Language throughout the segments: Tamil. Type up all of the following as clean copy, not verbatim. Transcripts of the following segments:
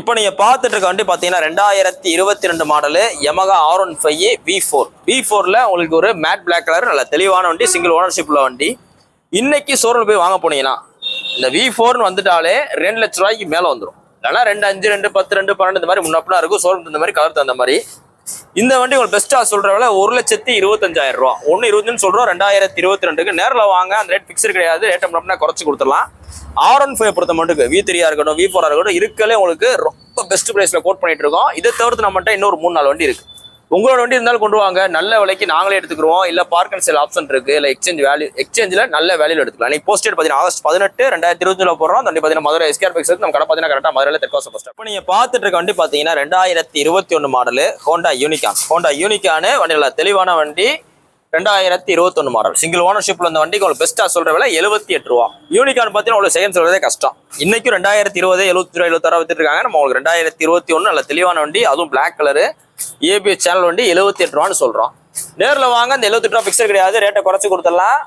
இப்போ நீங்க பார்த்துட்டு இருக்க வண்டி பார்த்தீங்கன்னா 2022 மாடலு Yamaha R15 V4. V4ல உங்களுக்கு ஒரு மேட் பிளாக் கலர் நல்ல தெளிவான வண்டி, சிங்கிள் ஓனர்ஷிப்ல வண்டி. இன்னைக்கு ஷோரூம் போய் வாங்க போனீங்கன்னா இந்த V4னு வந்துட்டாலே 2 லட்ச ரூபாய்க்கு மேல வந்துடும். இல்லைன்னா 2, 5, 2, 10, 2, 12 இந்த மாதிரி முன்னப்பனா இருக்கும். ஷோரூம் இந்த மாதிரி கலர் தகுந்த மாதிரி. இந்த வண்டி உங்களுக்கு பெஸ்டா சொல்ற விலை 1,25,000 ரூபா. 1,20,000 சொல்றோம். 2022க்கு நேரில் வாங்க, அந்த ரேட் பிக்ஸ் கிடையாது. ரேட் அப்படின்னா குறைச்சு கொடுத்துடலாம். R15 பொறுத்த மட்டும் V3 இருக்கட்டும், V4 இருக்கட்டும் இருக்கலே உங்களுக்கு ரொம்ப பெஸ்ட் பிரைஸ்ல கோட் பண்ணிட்டு இருக்கோம். இதை தவிர்த்து நம்மகிட்ட இன்னொரு 3-4 வண்டி இருக்கு. உங்களோட வண்டி இருந்தாலும் கொண்டு வாங்க, நல்ல விலைக்கு நாங்களே எடுத்துக்கிறோம். இல்ல பார்க் அண்ட் சேல் ஆப்ஷன் இருக்கு, இல்ல எக்ஸ்சேஞ்சில் நல்ல வேலையில் எடுத்துக்கலாம். நீ போஸ்டேட் பார்த்தீங்கன்னா ஆகஸ்ட் 18 2020 போடுறோம். வண்டி பார்த்தீங்கன்னா மதுரை SKR பைக்ஸ் நம்ம கடை பார்த்தீங்கன்னா கரெக்டாக மதுரையில் தெற்காசு பஸ். இப்போ நீங்க பார்த்துட்டு இருக்க வண்டி பார்த்தீங்கன்னா 2021 மாடலு ஹோண்டா யூனிகான் வண்டி நல்ல தெளிவான வண்டி. 2021 மாடல் சிங்கிள் ஓனர்ஷிப்ல இந்த வண்டிக்கு உங்களுக்கு பெஸ்டா சொல்ற விலை 78 ரூபா. யூனிகான் பார்த்தீங்கன்னா உங்களுக்கு செகண்ட் சொல்றதே கஷ்டம். இன்னைக்கு 2020 70 76 வித்துட்டு இருக்காங்க. நம்ம உங்களுக்கு 2021 நல்ல தெளிவான வண்டி, அதுவும் பிளாக் கலரு ABS சேனல் வண்டி 78 ரூபான்னு சொல்றோம். நேரில் வாங்க, அந்த 78 ரூபா பிக்சர் கிடையாது, ரேட்டை குறைச்சு கொடுத்துடலாம்.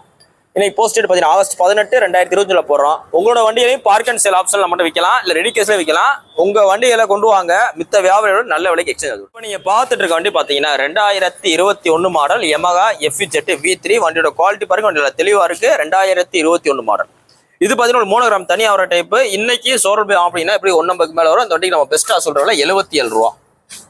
இன்னைக்கு போஸ்டேட் பார்த்தீங்கன்னா ஆகஸ்ட் 18 2020 போடுறோம். உங்களோட வண்டியிலையும் பார்க் அண்ட் சேல் ஆப்ஷன் மட்டும் விற்கலாம், இல்லை ரெடி கேஸ்ல விற்கலாம். உங்க வண்டிகளை கொண்டு வாங்க, மித்த வியாபாரியோட நல்ல விலைக்கு எக்ஸ்சேஞ்ச் ஆகும். இப்போ நீங்க பார்த்துட்டு இருக்க வண்டி பார்த்தீங்கன்னா 2021 மாடல் Yamaha FZ V3 வண்டியோட குவாலிட்டி பாருங்க, வண்டியோட தெளிவா இருக்கு. 2021 மாடல். இது பார்த்தீங்கன்னா 3 கிராம் தனியாக வர டைப்பு. இன்னைக்கு ஷோரூம் அப்படின்னா எப்படி 150 மேலே வரும். அந்த வண்டிக்கு நம்ம பெஸ்ட்டா சொல்ற விலை 77 ரூபா.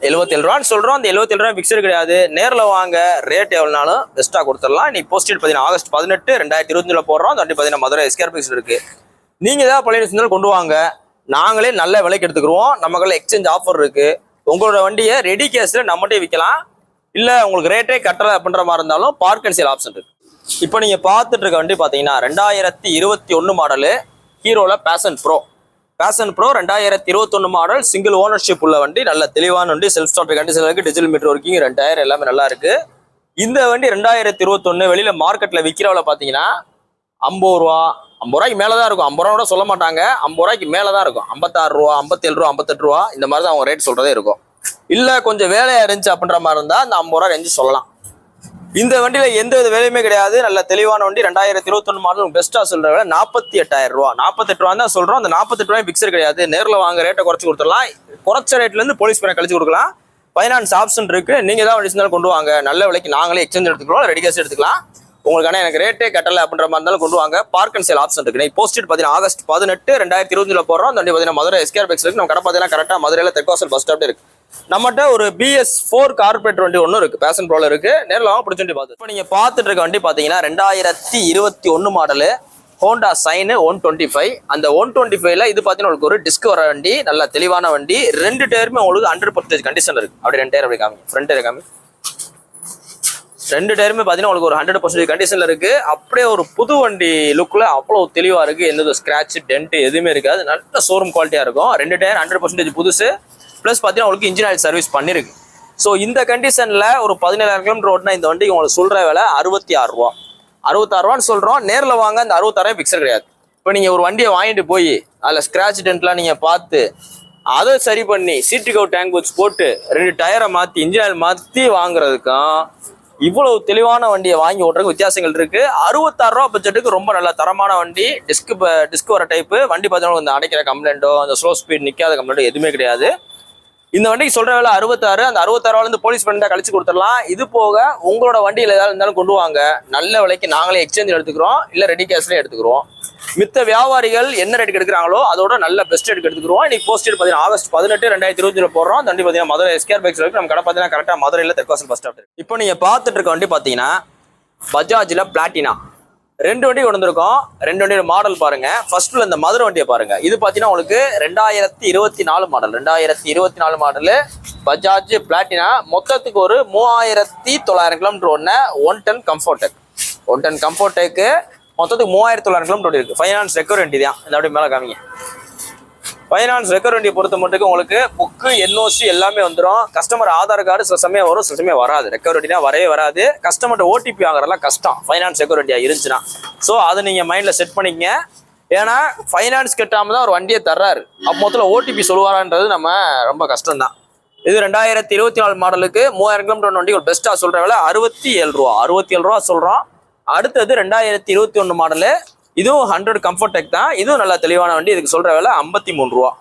77 ரூபான்னு சொல்றோம். அந்த 77 ரூபாய் பிக்சர் கிடையாது. நேரில் வாங்க, ரேட் எவ்வளோனாலும் பெஸ்ட்டாக கொடுத்துடலாம். இன்னைக்கு போஸ்டேட் பார்த்தீங்கன்னா ஆகஸ்ட் 18 2020 போடுறோம். அந்த வண்டி பார்த்தீங்கன்னா மதுரை SKR பைக்ஸ் இருக்கு. நீங்க ஏதாவது பழைய இருந்தாலும் கொண்டு வாங்க, நாங்களே நல்ல விலைக்கு எடுத்துக்கிறோம். நமக்குள்ள எக்ஸ்சேஞ்ச் ஆஃபர் இருக்கு. உங்களோட வண்டியை ரெடி கேஸ்ல நம்மகிட்டே விற்கலாம். இல்ல உங்களுக்கு ரேட்டே கட்டலை அப்படின்ற மாதிரி இருந்தாலும் பார்க் அண்ட் சேல் ஆப்ஷன் இருக்கு. இப்போ நீங்க பார்த்துட்டு இருக்க வண்டி பார்த்தீங்கன்னா 2021 மாடலு ஹீரோல passion pro 2021 model single ownership உள்ள வண்டி, நல்ல தெளிவான வண்டி, செல்ஃப் ஸ்டார்ட் கண்டிஷன் இருக்கு, டிஜிட்டல் மீட்டர் ஒர்க்கிங், 2 டயர் எல்லாமே நல்லா இருக்கு. இந்த வண்டி 2021 வெளியில மார்க்கெட்ல விற்கிறவள பாத்தீங்கன்னா 50 ரூபாய்க்கு மேலதான் இருக்கும். 50 ரூபா கூட சொல்ல மாட்டாங்க, 50 ரூபாய்க்கு மேலதான் இருக்கும். 56 ரூபா, 57 ரூபா, 58 ரூபா இந்த மாதிரி தான் அவங்க ரேட் சொல்றதே இருக்கும். இல்ல கொஞ்சம் வேலையா இருந்துச்சு அப்படின்ற மாதிரி இருந்தா அந்த 50 ரூபா ரேஞ்சு சொல்லலாம். இந்த வண்டியில எந்த வித வேலையுமே கிடையாது, நல்ல தெளிவான வண்டி. 2021 மாடல் பெஸ்டா சொல்ற விலை 48,000 ரூபா. 48 ரூபா தான் சொல்றோம். அந்த 48 ரூபாய் பிக்சர் கிடையாது. நேரில் வாங்க, ரேட்டை குறைச்சு கொடுத்துடலாம். குறைச்ச ரேட்ல இருந்து போலீஸ் பணம் கழிச்சு கொடுக்கலாம். ஃபைனான்ஸ் ஆப்ஷன் இருக்கு. நீங்க தான் வண்டி இருந்தாலும் கொண்டு வாங்க, நல்ல விலைக்கு நாங்களே எக்ஸ்சேஞ்ச் எடுத்துக்கிறோம், ரெடி கேஸ் எடுத்துக்கலாம். உங்களுக்கு எனக்கு ரேட்டே கட்டலை அப்படின்ற மாதிரி இருந்தாலும் கொண்டு வாங்க. பார்க் அண்ட் சேல் ஆப்ஷன் இருக்கு. போஸ்டேட் பார்த்தீங்கன்னா ஆகஸ்ட் 18 2020 போடுறோம். அந்த வண்டி பார்த்தீங்கன்னா மதுரை SKR பைக்ஸ் இருக்கு. நம்ம கடை பார்த்தீங்கன்னா கரெக்டாக மதுரையில் தெற்காசல் பஸ் ஸ்டாப் இருக்கு. நம்மகிட்ட ஒரு BS4 கார்பரேட் வண்டி ஒன்று இருக்கு, பேஷன் ப்ரோல இருக்கு. நேரில் வாங்க, பிடிச்ச வண்டி பார்த்து. இப்போ நீங்க பார்த்துட்டு இருக்க வண்டி பார்த்தீங்கன்னா 2021 மாடலு ஹோண்டா சைன் 125. அந்த 125ல இது பார்த்தீங்கன்னா உங்களுக்கு ஒரு டிஸ்க் வர வண்டி, நல்ல தெளிவான வண்டி. 2 டயருமே உங்களுக்கு 100% கண்டிஷன் இருக்கு. அப்படி 2 டயர் அப்படி காமி, ஃப்ரண்ட் டயர் காமி. 2 டயருமே பார்த்தீங்கன்னா உங்களுக்கு ஒரு 100% கண்டிஷன்ல இருக்கு. அப்படியே ஒரு புது வண்டி லுக்ல அவ்வளவு தெளிவா இருக்கு. எந்த ஸ்கிராட்ச் டென்ட் எதுவுமே இருக்காது. நல்ல ஷோரூம் குவாலிட்டியா இருக்கும். 2 டயர் 100% புதுசு. பிளஸ் பார்த்தீங்கன்னா உங்களுக்கு இன்ஜின் ஆயில் சர்வீஸ் பண்ணிருக்கு. ஸோ இந்த கண்டிஷன்ல ஒரு 17,000 கிலோமீட்டர் ஓட்டினா இந்த வண்டிக்கு உங்களுக்கு சொல்ற விலை 66 ரூபா. 66 ரூபான்னு சொல்றோம். நேரில் வாங்க, அந்த 66 பிக்சர் கிடையாது. இப்போ நீங்க ஒரு வண்டியை வாங்கிட்டு போய் அதில் ஸ்கிராட்ச் டென்ட்லாம் நீங்க பார்த்து அதை சரி பண்ணி சீட்டு கவு டேங்க் வச்சு போட்டு 2 டயரை மாற்றி இன்ஜின் ஆயில் மாற்றி வாங்குறதுக்கும் இவ்வளவு தெளிவான வண்டியை வாங்கி ஓட்டுறதுக்கு வித்தியாசங்கள் இருக்கு. 66 ரூபா பட்ஜெட்டுக்கு ரொம்ப நல்ல தரமான வண்டி. டிஸ்க் வர டைப்பு வண்டி பார்த்தீங்கன்னா இந்த அடைக்கிற கம்ப்ளைண்ட்டோ அந்த ஸ்லோ ஸ்பீட் நிற்காத கம்ப்ளைண்ட்டோ எதுவுமே கிடையாது. இந்த வண்டிக்கு சொல்ற வேலை 66. அந்த 66 ரூபாயிலிருந்து போலீஸ் பண்ணி கழிச்சு கொடுத்துடலாம். இது போக உங்களோட வண்டியில் ஏதாவது இருந்தாலும் கொண்டு வாங்க, நல்ல விலைக்கு நாங்களே எக்ஸ்சேஞ்ச் எடுத்துக்கிறோம், இல்லை ரெடி கேஷ்லேயே எடுத்துக்கிறோம். மித்த வியாபாரிகள் என்ன ரேட்டுக்கு எடுக்கிறாங்களோ அதோட நல்ல பெஸ்ட் ரேட்டுக்கு எடுத்துக்கிறோம். இன்னைக்கு போஸ்டேட் பார்த்தீங்கன்னா ஆகஸ்ட் 18 2020 போடுறோம். அந்த வண்டி பார்த்தீங்கன்னா மதுரை SKR பைக்ஸ் இருக்கு. நம்ம கடை பார்த்தீங்கன்னா கரெக்டாக மதுரையில் தெற்காசல் பஸ் ஸ்டாப். இப்போ நீங்க பார்த்துட்டு இருக்க வண்டி பார்த்தீங்கன்னா பஜாஜ்ல பிளாட்டினா 2 வண்டி கொண்டு வந்திருக்கோம். 2 வண்டியோட மாடல் பாருங்க. ஃபர்ஸ்ட்ல இந்த மதுரை வண்டியை பாருங்க. இது பார்த்தீங்கன்னா உங்களுக்கு 2024 மாடல். 2024 model Bajaj Platina. மொத்தத்துக்கு ஒரு 3900 கிலோமீட்டர் ஒன்று 110 கம்ஃபோர்டெக். 110 கம்ஃபோர்டெக்கு மொத்தத்துக்கு 3900 கிலோமீட்டர் இருக்கு. ஃபைனான்ஸ் ரெக்கவர் வண்டி தான். இந்த அப்படி மேலே காமிங்க. ஃபைனான்ஸ் ரெக்கவர் வண்டியை பொறுத்த மட்டும் உங்களுக்கு புக்கு NOC எல்லாமே வந்துடும். கஸ்டமர் ஆதார் கார்டு சில சமயம் வரும், சில சமயம் வராது. ரெக்கவர் வண்டினா வரவே வராது. கஸ்டமர்கிட்ட OTP வாங்குறதுலாம் கஷ்டம் ஃபைனான்ஸ் ரெக்கவர் வண்டியா இருந்துச்சுன்னா. ஸோ அதை நீங்க மைண்ட்ல செட் பண்ணிக்கங்க. ஏன்னா ஃபைனான்ஸ் கட்டாம தான் ஒரு வண்டியை தர்றாரு. அப்போ மொத்தத்தில் OTP சொல்லுவாரான்றது நம்ம ரொம்ப கஷ்டம் தான். இது 2024 மாடலுக்கு 3000 கிலோமீட்டர் வண்டி ஒரு பெஸ்டா சொல்ற விலை 67 ரூபா. 67 ரூபா சொல்றோம். அடுத்தது 2021 மாடலு, இதுவும் 100 கம்ஃபோர்டெக் தான். இதுவும் நல்ல தெளிவான வண்டி. இதுக்கு சொல்ற விலை 53 ரூபா.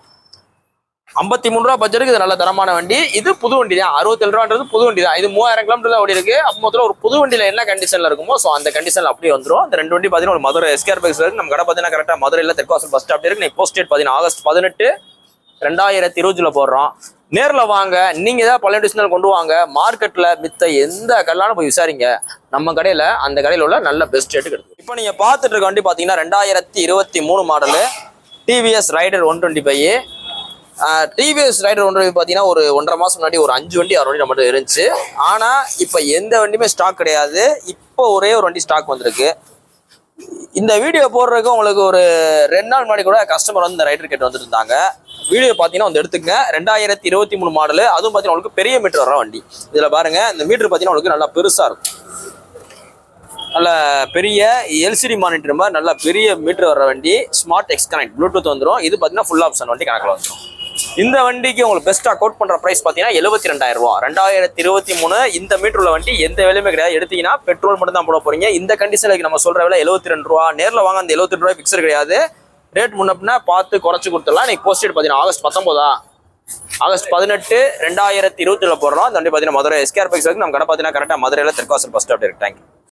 53 ரூபா பட்ஜெட்டுக்கு இது நல்ல தரமான வண்டி. இது புது வண்டி தான். 67 ரூபான்றது புது வண்டி தான். இது 3000 கிலோமீட்டர் தான் ஓடி இருக்கு. அப்போ மொத்தம் ஒரு புது வண்டியில என்ன கண்டிஷன்ல இருக்குமோ ஸோ அந்த கண்டிஷன்ல அப்படியே வந்துடும். அந்த 2 வண்டி பார்த்தீங்கன்னா ஒரு மதுரை எஸ்கேர் பைக்ஸ் இருக்கு. நம்ம கடை பார்த்தீங்கன்னா கரெக்டாக மதுரையில் தெற்காசல் பஸ் ஸ்டாப் இருக்கு. போஸ்ட் டேட் பார்த்தீங்கன்னா ஆகஸ்ட் 18 2020 போடுறோம். நேரில் வாங்க. நீங்க ஏதாவது பழைய டிஸ்னல் கொண்டு வாங்க. மார்க்கெட்ல மித்த எந்த கல்லாலும் போய் விசாரிங்க. நம்ம கடையில அந்த கடையில் உள்ள நல்ல பெஸ்ட் ரேட்டு கிடைக்கும். இப்போ நீங்க பார்த்துட்டு இருக்க வண்டி பார்த்தீங்கன்னா 2023 model TVS Raider 125. TVS Raider 125 பார்த்தீங்கன்னா ஒரு 1.5 மாசம் முன்னாடி ஒரு 5 வண்டி 6 வண்டி நம்மகிட்ட இருந்துச்சு. ஆனா இப்போ எந்த வண்டியுமே ஸ்டாக் கிடையாது. இப்போ ஒரே ஒரு வண்டி ஸ்டாக் வந்திருக்கு. இந்த வீடியோ போடுறதுக்கு உங்களுக்கு ஒரு 2 நாள் முன்னாடி கூட கஸ்டமர் வந்து இந்த ரைடர் கேட்டு வந்துட்டு இருந்தாங்க. வீடியோ பார்த்தீங்கன்னா வந்து எடுத்துங்க. 2023 மாடலு. அதுவும் பார்த்தீங்கன்னா உங்களுக்கு பெரிய மீட்டர் வர வண்டி. இதில் பாருங்க இந்த மீட்டர் பார்த்தீங்கன்னா உங்களுக்கு நல்லா பெருசா இருக்கும். நல்ல பெரிய எல்சிடி மானிட்டர் மாதிரி நல்ல பெரிய மீட்டர் வர வண்டி. ஸ்மார்ட் எக்ஸ் கனெக்ட் ப்ளூடூத் வந்துடும். இது பார்த்தீங்கன்னா ஃபுல் ஆப்ஷன் வண்டி கணக்கில் வந்துடும். இந்த வண்டிக்கு உங்களுக்கு பெஸ்ட்டாக கோட் பண்ணுற ப்ரைஸ் பார்த்தீங்கன்னா 72,000 ரூபா. 2023 இந்த மீட்டர் உள்ள வண்டி எந்த விலையுமே கிடையாது. எடுத்தீங்கன்னா பெட்ரோல் மட்டும் தான் போட போறீங்க. இந்த கண்டிஷனுக்கு நம்ம சொல்ற விலை 72 ரூபா. நேரில் வாங்க. அந்த 72 ரூபாய் பிக்சர் கிடையாது. ரேட் முன்னப்பினா பார்த்து குறைச்சு கொடுத்துடலாம். இன்னைக்கு போஸ்டேட் பார்த்தீங்கன்னா ஆகஸ்ட் 19 ஆகஸ்ட் 18 2020 போடுறோம். அந்த வண்டி பார்த்தீங்கன்னா மதுரை எஸ்கேர் பைக்ஸ் இருக்கு. நம்ம கடை பார்த்தீங்கன்னா கரெக்டாக மதுரையில் தெற்காசல் பஸ் ஸ்டாப் இருக்கு. தேங்க்யூ.